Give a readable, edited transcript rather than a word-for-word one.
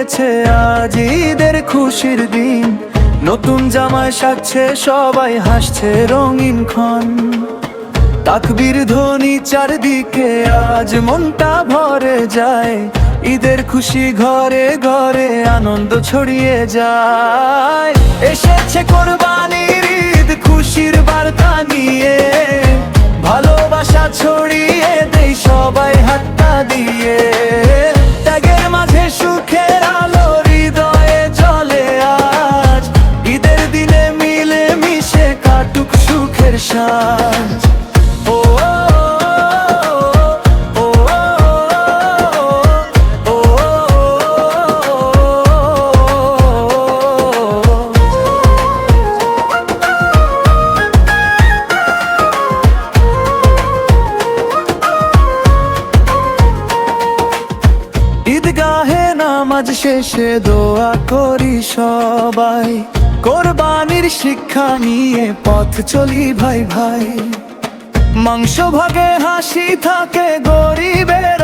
এসেছে আজ ঈদের খুশির দিন, নতুন জামায় সাজছে সবাই, হাসছে রঙিন ক্ষণ। তাকবীর ধ্বনি চারদিকে, আজ মনটা ভরে যায়। ঈদের খুশি ঘরে ঘরে আনন্দ ছড়িয়ে যায়। এসেছে কোরবানির ঈদ খুশির বার্তা নিয়ে, ভালোবাসা ছড়িয়ে দেই সবাই হাতটা দিয়ে। ত্যাগের মাঝে সুখের আলো হৃদয়ে জ্বলে আজ, ঈদের দিনে মিলে মিশে কাটুক সুখের সাজ। ঈদগাহে নামাজ শেষে দোয়া করি সবাই, কোরবানির শিক্ষা নিয়ে পথ চলি ভাই ভাই। মাংস ভাগে হাসি থাকে গরিবের